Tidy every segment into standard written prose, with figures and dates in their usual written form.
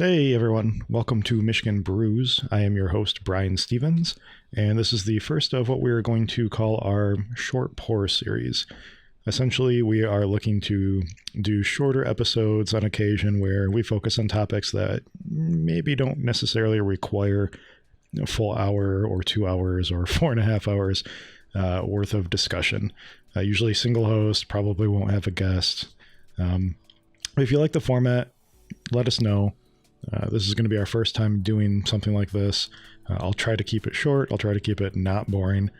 Hey everyone, welcome to Michigan Brews. I am your host, Brian Stevens, and this is the first of what we are going to call our short pour series. Essentially, we are looking to do shorter episodes on occasion where we focus on topics that maybe don't necessarily require a full hour or 2 hours or 4.5 hours worth of discussion. Usually single host, probably won't have a guest. If you like the format, let us know. This is going to be our first time doing something like this. I'll try to keep it short. I'll try to keep it not boring,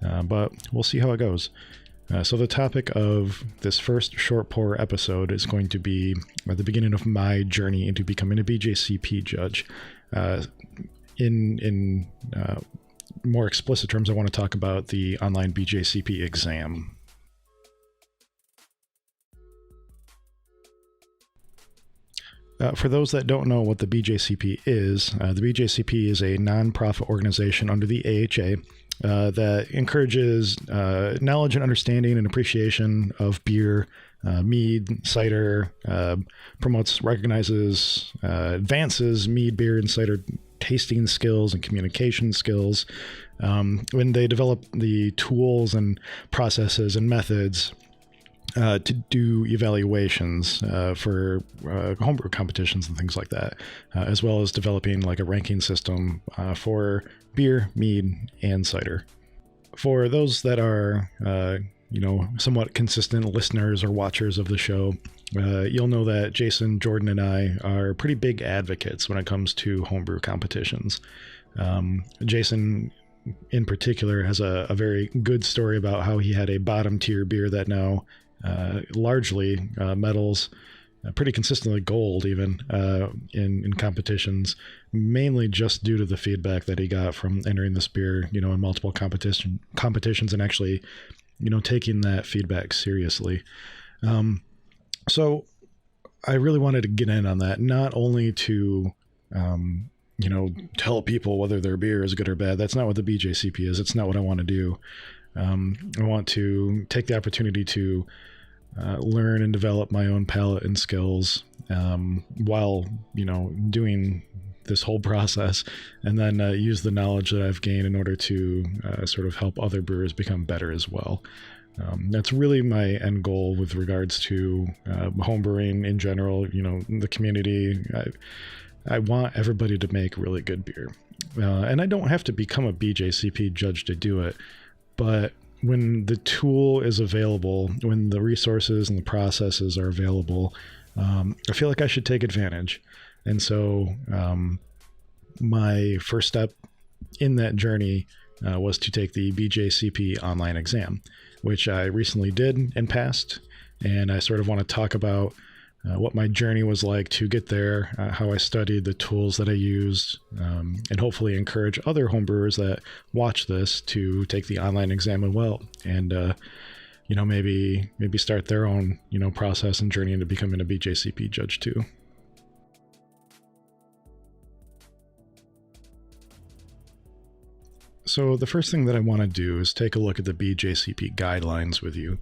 but we'll see how it goes. So the topic of this first short pour episode is going to be at the beginning of my journey into becoming a BJCP judge. In more explicit terms, I want to talk about the online BJCP exam. For those that don't know what the BJCP is, the BJCP is a nonprofit organization under the AHA that encourages knowledge and understanding and appreciation of beer, mead, cider, promotes, recognizes, advances mead, beer, and cider tasting skills and communication skills. When they develop the tools and processes and methods to do evaluations for homebrew competitions and things like that, as well as developing like a ranking system for beer, mead, and cider. For those that are, somewhat consistent listeners or watchers of the show, you'll know that Jason, Jordan, and I are pretty big advocates when it comes to homebrew competitions. Jason in particular has a very good story about how he had a bottom tier beer that now largely medals pretty consistently gold even in competitions, mainly just due to the feedback that he got from entering this beer, in multiple competitions and actually, taking that feedback seriously. So I really wanted to get in on that, not only to, tell people whether their beer is good or bad. That's not what the BJCP is. It's not what I want to do. I want to take the opportunity to learn and develop my own palate and skills while, doing this whole process, and then use the knowledge that I've gained in order to sort of help other brewers become better as well. That's really my end goal with regards to homebrewing in general, the community. I want everybody to make really good beer. And I don't have to become a BJCP judge to do it, but when the tool is available, when the resources and the processes are available, I feel like I should take advantage. And so my first step in that journey was to take the BJCP online exam, which I recently did and passed. And I sort of want to talk about what my journey was like to get there, how I studied, the tools that I used, and hopefully encourage other homebrewers that watch this to take the online exam as well, and maybe start their own process and journey into becoming a BJCP judge too. So the first thing that I want to do is take a look at the BJCP guidelines with you.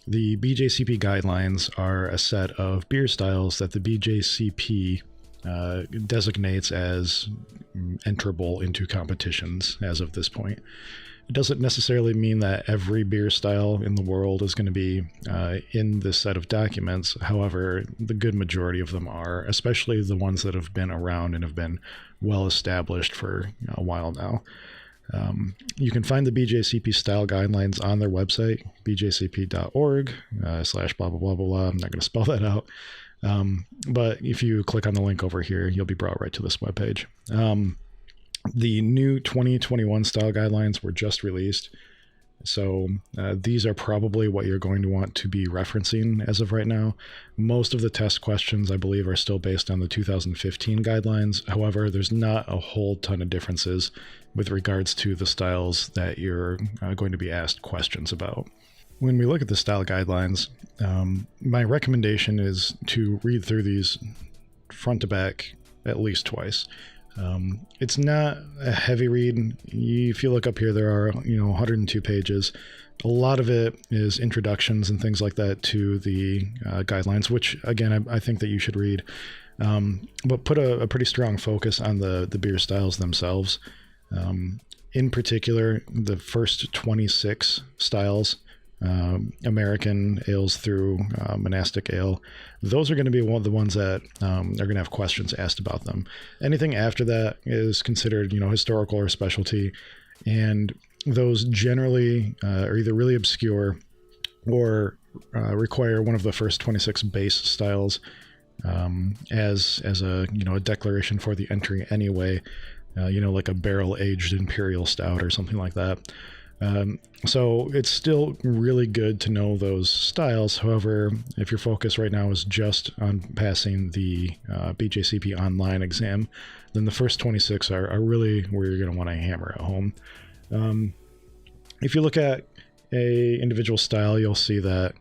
The BJCP guidelines are a set of beer styles that the BJCP designates as enterable into competitions as of this point. It doesn't necessarily mean that every beer style in the world is going to be in this set of documents. However, the good majority of them are, especially the ones that have been around and have been well established for a while now. You can find the BJCP style guidelines on their website, bjcp.org / blah, blah, blah, blah, blah. I'm not going to spell that out. But if you click on the link over here, you'll be brought right to this webpage. The new 2021 style guidelines were just released. So these are probably what you're going to want to be referencing as of right now. Most of the test questions, I believe, are still based on the 2015 guidelines. However, there's not a whole ton of differences with regards to the styles that you're going to be asked questions about. When we look at the style guidelines, my recommendation is to read through these front to back at least twice. It's not a heavy read. If you look up here, there are 102 pages. A lot of it is introductions and things like that to the guidelines, which again I think that you should read. But put a pretty strong focus on the beer styles themselves. In particular, the first 26 styles, American ales through monastic ale, those are going to be one of the ones that are going to have questions asked about them. Anything after that is considered, historical or specialty, and those generally are either really obscure or require one of the first 26 base styles as a declaration for the entry anyway. Like a barrel-aged imperial stout or something like that. So it's still really good to know those styles. However, if your focus right now is just on passing the BJCP online exam, then the first 26 are really where you're going to want to hammer at home. If you look at a individual style, you'll see that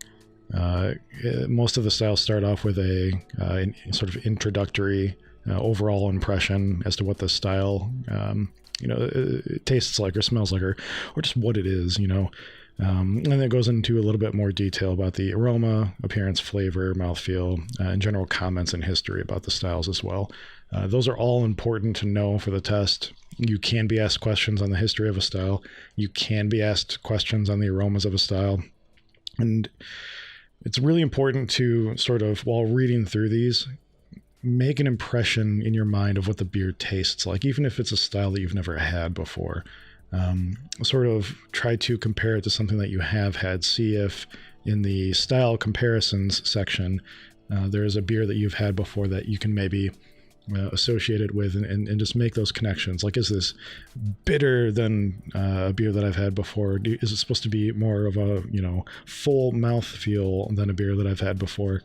most of the styles start off with a sort of introductory overall impression as to what the style it tastes like or smells like or just what it is, and then it goes into a little bit more detail about the aroma, appearance, flavor, mouthfeel, and general comments and history about the styles as well. Those are all important to know for the test. You can be asked questions on the history of a style. You can be asked questions on the aromas of a style. And it's really important to sort of, while reading through these, make an impression in your mind of what the beer tastes like, even if it's a style that you've never had before. Sort of try to compare it to something that you have had. See if in the style comparisons section, there is a beer that you've had before that you can maybe associate it with and just make those connections. Like, is this bitter than a beer that I've had before? Is it supposed to be more of a, full mouth feel than a beer that I've had before?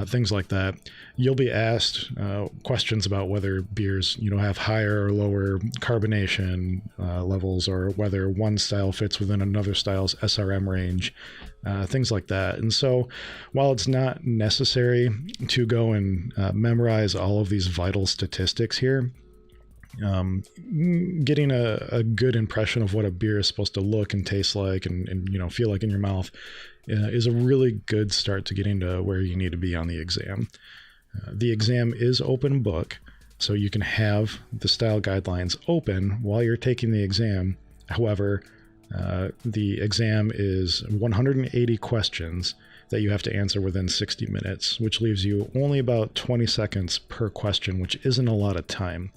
Things like that. You'll be asked questions about whether beers, have higher or lower carbonation levels, or whether one style fits within another style's SRM range, things like that. And so while it's not necessary to go and memorize all of these vital statistics here, getting a good impression of what a beer is supposed to look and taste like and feel like in your mouth is a really good start to getting to where you need to be on the exam. The exam is open book, so you can have the style guidelines open while you're taking the exam. However, the exam is 180 questions that you have to answer within 60 minutes, which leaves you only about 20 seconds per question, which isn't a lot of time.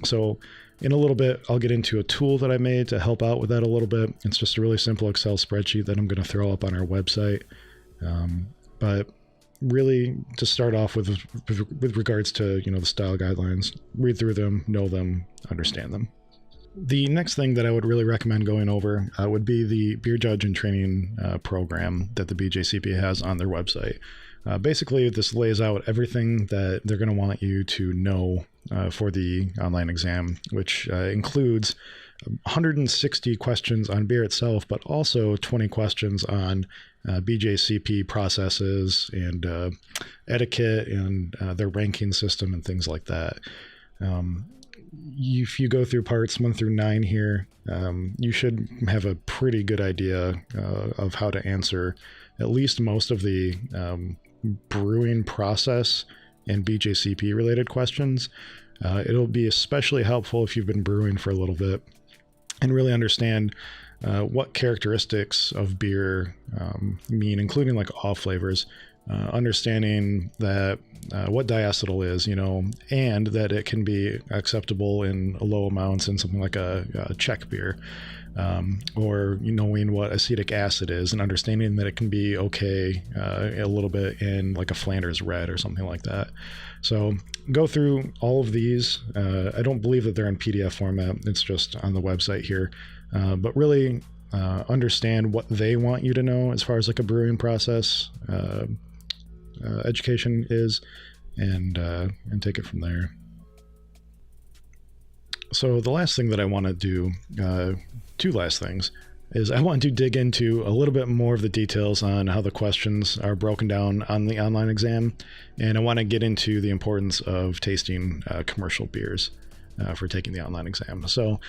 So in a little bit, I'll get into a tool that I made to help out with that a little bit. It's just a really simple Excel spreadsheet that I'm going to throw up on our website. But really, to start off with regards to, the style guidelines, read through them, know them, understand them. The next thing that I would really recommend going over would be the Beer Judge and Training program that the BJCP has on their website. Basically, this lays out everything that they're going to want you to know for the online exam, which includes 160 questions on beer itself, but also 20 questions on BJCP processes and etiquette and their ranking system and things like that. If you go through parts 1 through 9 here, you should have a pretty good idea of how to answer at least most of the brewing process and BJCP related questions. It'll be especially helpful if you've been brewing for a little bit and really understand what characteristics of beer mean, including like off flavors, understanding that what diacetyl is, and that it can be acceptable in low amounts in something like a Czech beer. Or knowing what acetic acid is and understanding that it can be okay a little bit in like a Flanders red or something like that. So go through all of these. I don't believe that they're in PDF format. It's just on the website here. But really understand what they want you to know as far as like a brewing process education is, and take it from there. So the last thing that I want to do, two last things. is I want to dig into a little bit more of the details on how the questions are broken down on the online exam. And I want to get into the importance of tasting commercial beers for taking the online exam. So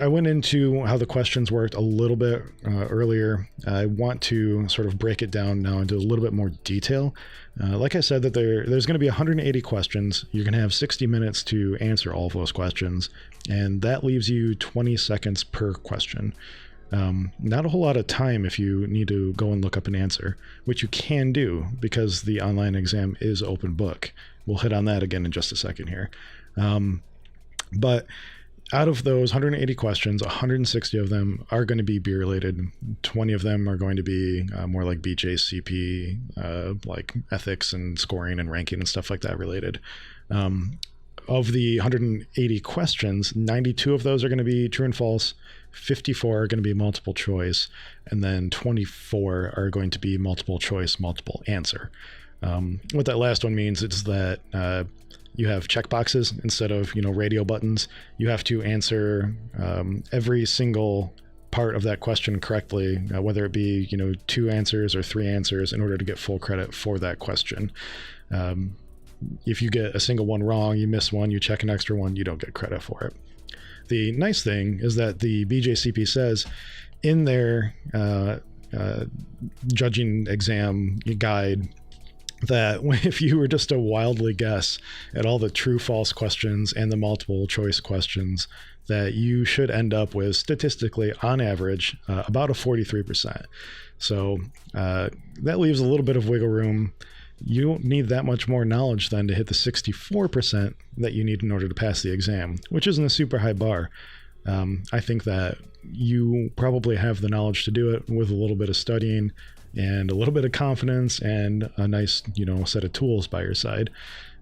I went into how the questions worked a little bit earlier. I want to sort of break it down now into a little bit more detail. Like I said, that there's going to be 180 questions. You're going to have 60 minutes to answer all of those questions, and that leaves you 20 seconds per question. Not a whole lot of time if you need to go and look up an answer, which you can do because the online exam is open book. We'll hit on that again in just a second here. But out of those 180 questions, 160 of them are going to be beer related. 20 of them are going to be more like BJCP, like ethics and scoring and ranking and stuff like that related. Of the 180 questions, 92 of those are going to be true and false, 54 are going to be multiple choice, and then 24 are going to be multiple choice, multiple answer. What that last one means is that you have checkboxes instead of radio buttons. You have to answer every single part of that question correctly, whether it be 2 answers or 3 answers, in order to get full credit for that question. If you get a single one wrong, you miss one, you check an extra one, you don't get credit for it. The nice thing is that the BJCP says in their judging exam guide that if you were just to wildly guess at all the true false questions and the multiple choice questions, that you should end up with, statistically on average, about a 43%. So that leaves a little bit of wiggle room. You don't need that much more knowledge then to hit the 64% that you need in order to pass the exam, which isn't a super high bar. I think that you probably have the knowledge to do it with a little bit of studying and a little bit of confidence and a nice, set of tools by your side.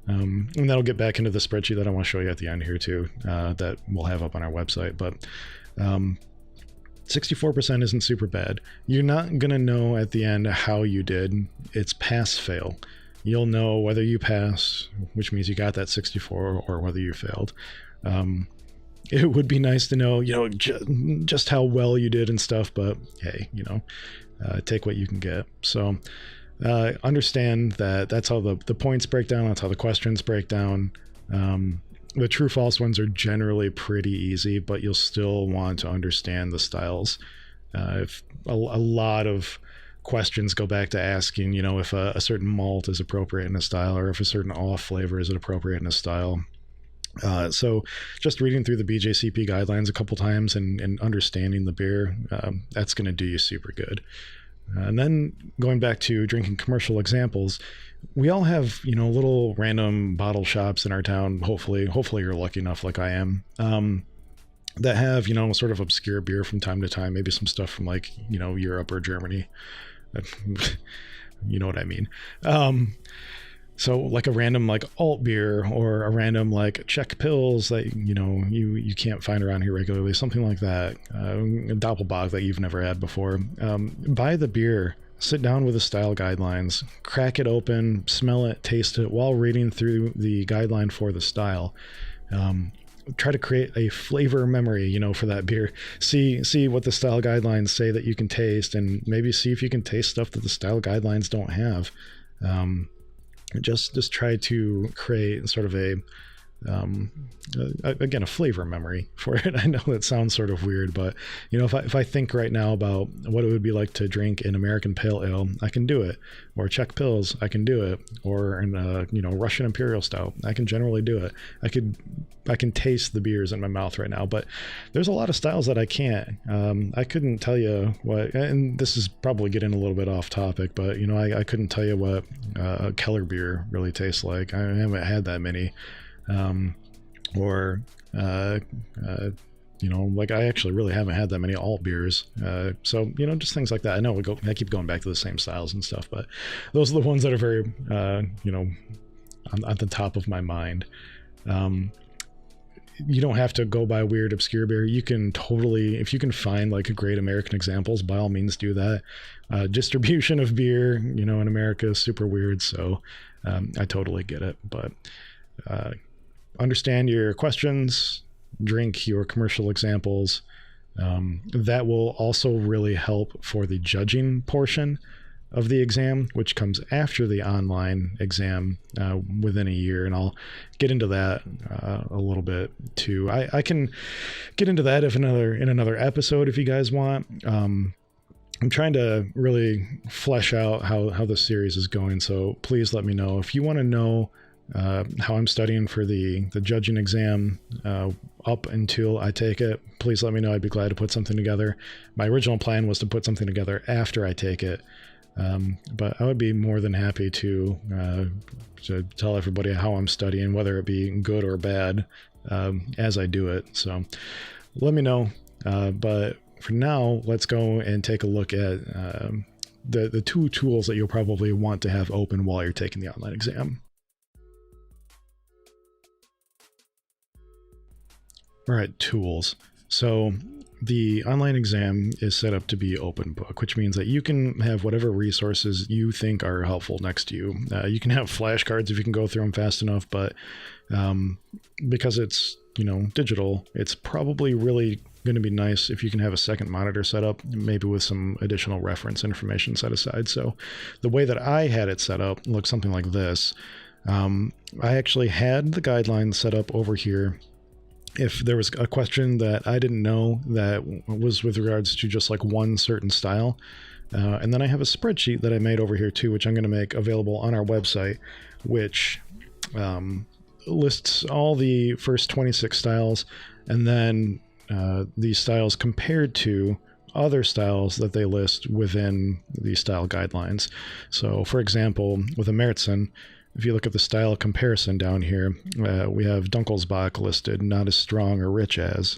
And that'll get back into the spreadsheet that I want to show you at the end here too, that we'll have up on our website. But 64% isn't super bad. You're not going to know at the end how you did. It's pass fail. You'll know whether you pass, which means you got that 64, or whether you failed. It would be nice to know, just how well you did and stuff, but hey, take what you can get. So understand that that's how the points break down. That's how the questions break down. The true false ones are generally pretty easy, but you'll still want to understand the styles. If a lot of questions go back to asking, if a certain malt is appropriate in a style, or if a certain off flavor is appropriate in a style. So just reading through the BJCP guidelines a couple times and understanding the beer, that's going to do you super good. And then going back to drinking commercial examples, we all have, little random bottle shops in our town. Hopefully you're lucky enough, like I am, that have, sort of obscure beer from time to time, maybe some stuff from Europe or Germany. You know what I mean? So like a random alt beer, or a random Czech pills that you can't find around here regularly, something like that, a Doppelbock that you've never had before. Buy the beer, sit down with the style guidelines, crack it open, smell it, taste it while reading through the guideline for the style. Try to create a flavor memory, for that beer. See what the style guidelines say that you can taste, and maybe see if you can taste stuff that the style guidelines don't have. Just try to create sort of again, a flavor memory for it. I know that sounds sort of weird, but if I think right now about what it would be like to drink an American Pale Ale, I can do it. Or Czech Pills, I can do it. Or Russian Imperial Stout, I can generally do it. I can taste the beers in my mouth right now, but there's a lot of styles that I can't. I couldn't tell you what, and this is probably getting a little bit off topic, but I couldn't tell you what Keller beer really tastes like. I haven't had that many. I actually really haven't had that many alt beers. So, just things like that. I know I keep going back to the same styles and stuff, but those are the ones that are very, on the top of my mind. You don't have to go by weird, obscure beer. You can totally, if you can find a great American examples, by all means do that. Distribution of beer, in America is super weird. So, I totally get it, but, understand your questions, drink your commercial examples, That will also really help for the judging portion of the exam, which comes after the online exam within a year. And I'll get into that a little bit too. I can get into that in another episode if you guys want. I'm trying to really flesh out how this series is going. So please let me know if you want to know how I'm studying for the judging exam up until I take it. Please let me know. I'd be glad to put something together. My original plan was to put something together after I take it. But I would be more than happy to tell everybody how I'm studying, whether it be good or bad, as I do it. So let me know. But for now, let's go and take a look at the two tools that you'll probably want to have open while you're taking the online exam. All right, tools. So the online exam is set up to be open book, which means that you can have whatever resources you think are helpful next to you. You can have flashcards if you can go through them fast enough, but because it's digital, it's probably really going to be nice if you can have a second monitor set up, maybe with some additional reference information set aside. So the way that I had it set up looks something like this. I actually had the guidelines set up over here. If there was a question that I didn't know that was with regards to just like one certain style. And then I have a spreadsheet that I made over here too, which I'm going to make available on our website, which lists all the first 26 styles and then these styles compared to other styles that they list within the style guidelines. So for example, with a Märzen, if you look at the style comparison down here, we have Dunkelsbach listed, not as strong or rich as,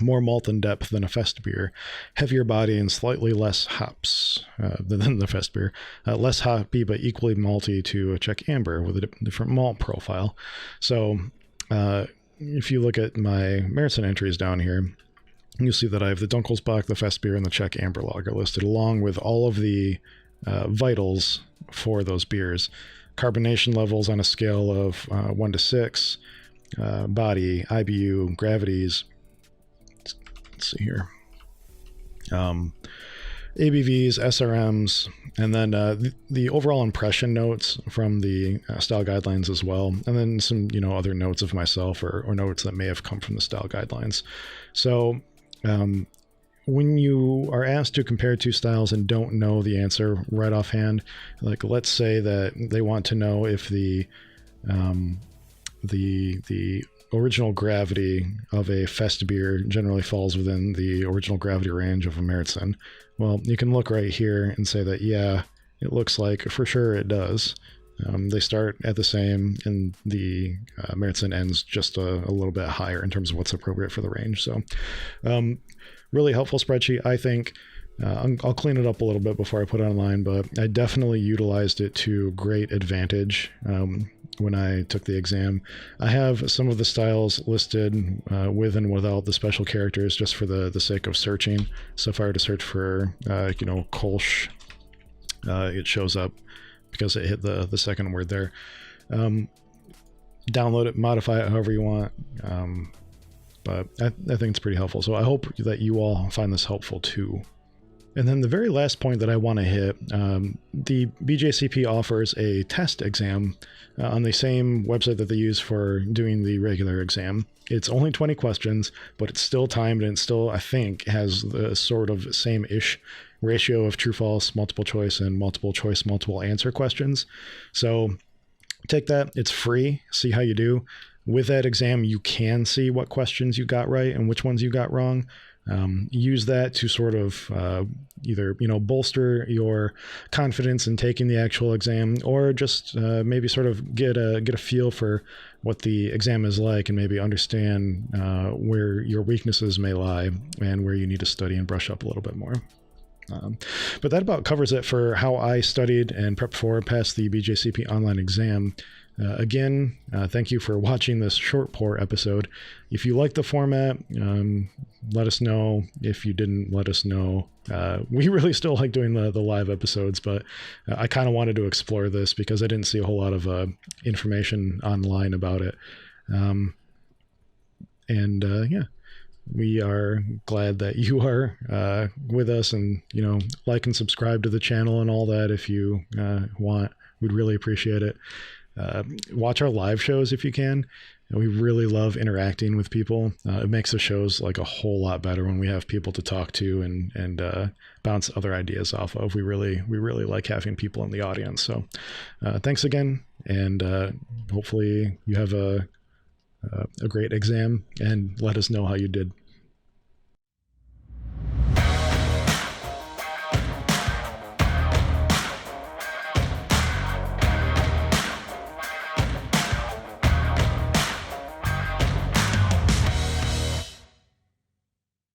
more malt and depth than a Fest beer, heavier body and slightly less hops than the Fest beer, less hoppy but equally malty to a Czech Amber with a different malt profile. So if you look at my Märzen entries down here, you'll see that I have the Dunkelsbach, the Fest beer, and the Czech Amber lager listed, along with all of the vitals for those beers. Carbonation levels on a scale of 1 to 6, body, IBU, gravities. Let's see here. ABVs, SRMs, and then the overall impression notes from the style guidelines as well. And then some, other notes of myself or notes that may have come from the style guidelines. So when you are asked to compare two styles and don't know the answer right offhand, like let's say that they want to know if the original gravity of a Fest beer generally falls within the original gravity range of a Märzen. Well, you can look right here and say that, yeah, it looks like for sure it does. They start at the same, and the Märzen ends just a little bit higher in terms of what's appropriate for the range. So really helpful spreadsheet, I think. I'll clean it up a little bit before I put it online, but I definitely utilized it to great advantage when I took the exam. I have some of the styles listed with and without the special characters just for the sake of searching. So if I were to search for, Kolsch, it shows up because it hit the second word there. Download it, modify it however you want. But I think it's pretty helpful. So I hope that you all find this helpful too. And then the very last point that I want to hit, the BJCP offers a test exam on the same website that they use for doing the regular exam. It's only 20 questions, but it's still timed, and it still, I think, has the sort of same-ish ratio of true, false, multiple choice, and multiple choice, multiple answer questions. So take that. It's free. See how you do. With that exam, you can see what questions you got right and which ones you got wrong. Use that to sort of either bolster your confidence in taking the actual exam, or just maybe sort of get a feel for what the exam is like, and maybe understand where your weaknesses may lie and where you need to study and brush up a little bit more. But that about covers it for how I studied and prepped for and passed the BJCP online exam. Again, thank you for watching this short pour episode. If you like the format, let us know. If you didn't, let us know. We really still like doing the live episodes, but I kind of wanted to explore this because I didn't see a whole lot of information online about it. Yeah, we are glad that you are with us, and like and subscribe to the channel and all that if you want. We'd really appreciate it. Watch our live shows if you can. We really love interacting with people. It makes the shows like a whole lot better when we have people to talk to and bounce other ideas off of. We really like having people in the audience. So thanks again, and hopefully you have a great exam, and let us know how you did.